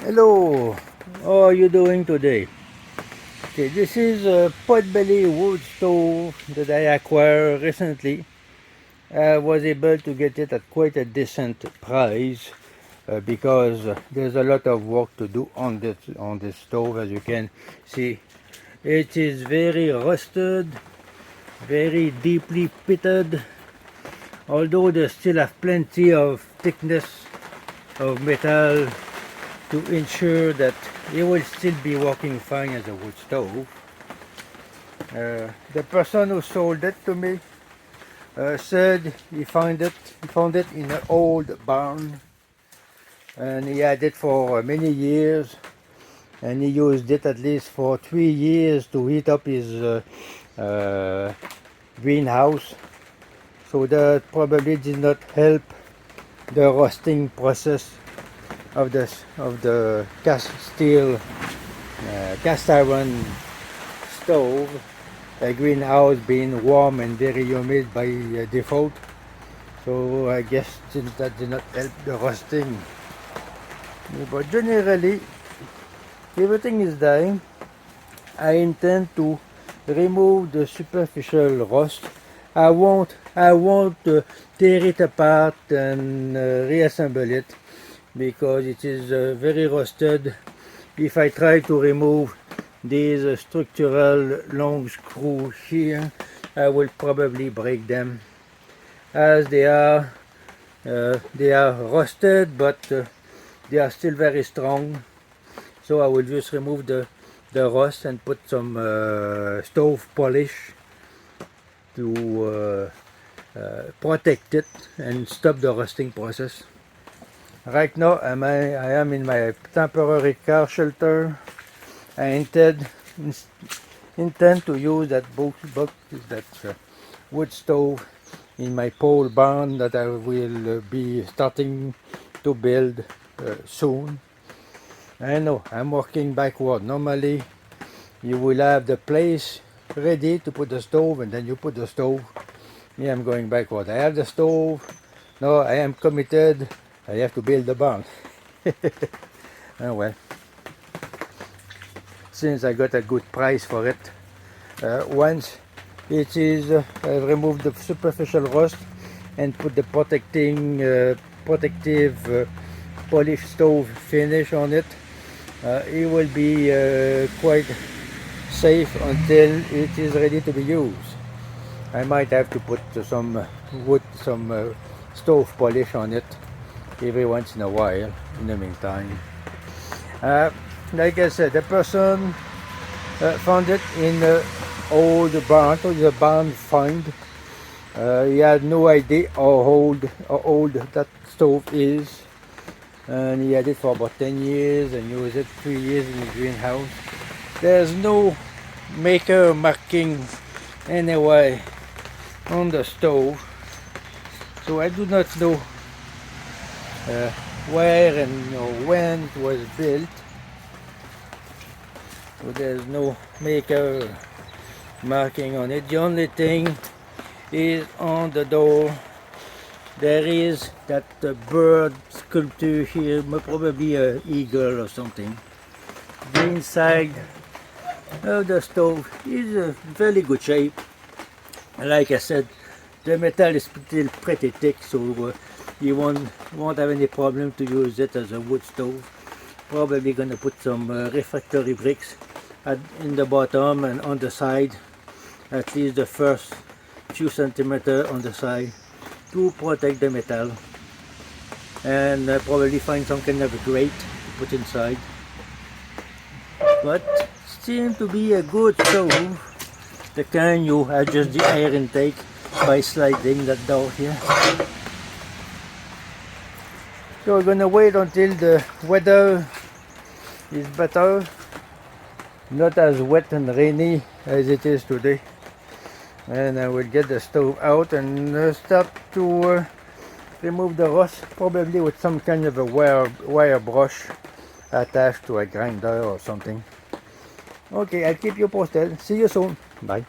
Hello, how are you doing today? Okay, this is a Potbelly wood stove that I acquired recently. I was able to get it at quite a decent price because there's a lot of work to do on this stove. As you can see, it is very rusted, very deeply pitted, although they still have plenty of thickness of metal to ensure that it will still be working fine as a wood stove. The person who sold it to me said he found it in an old barn, and he had it for many years, and he used it at least for 3 years to heat up his greenhouse. So that probably did not help the rusting process of the cast iron stove, a greenhouse being warm and very humid by default. So I guess that did not help the rusting. But generally, everything is dying. I intend to remove the superficial rust. I won't tear it apart and reassemble it, because it is very rusted. If I try to remove these structural long screws here, I will probably break them, as they are rusted, but they are still very strong. So I will just remove the rust and put some stove polish to protect it and stop the rusting process. Right now I am in my temporary car shelter. I intend to use that wood stove in my pole barn that I will be starting to build soon. I know I'm working backward. Normally you will have the place ready to put the stove, and then you put the stove. Me, I'm going backward. I have the stove. Now I am committed. I have to build the barn. Oh well. Since I got a good price for it, once it is removed the superficial rust and put the protective polished stove finish on it, it will be quite safe until it is ready to be used. I might have to put some stove polish on it every once in a while in the meantime. Like I said, the person found it in an old barn. So it's a barn find. He had no idea how old that stove is, and he had it for about 10 years and used it 3 years in the greenhouse. There's no maker marking anyway on the stove, so I do not know where and when it was built. So there's no maker marking on it. The only thing is on the door there is that bird sculpture here, probably an eagle or something. The inside of the stove is a very good shape. Like I said, the metal is still pretty thick, so you won't have any problem to use it as a wood stove. Probably gonna put some refractory bricks in the bottom and on the side, at least the first few centimeters on the side, to protect the metal, and probably find some kind of a grate to put inside. But seems to be a good stove, the kind you adjust the air intake by sliding that door here. So we're gonna wait until the weather is better, not as wet and rainy as it is today, and I will get the stove out and start to remove the rust, probably with some kind of a wire brush attached to a grinder or something. Okay, I'll keep you posted. See you soon. Bye.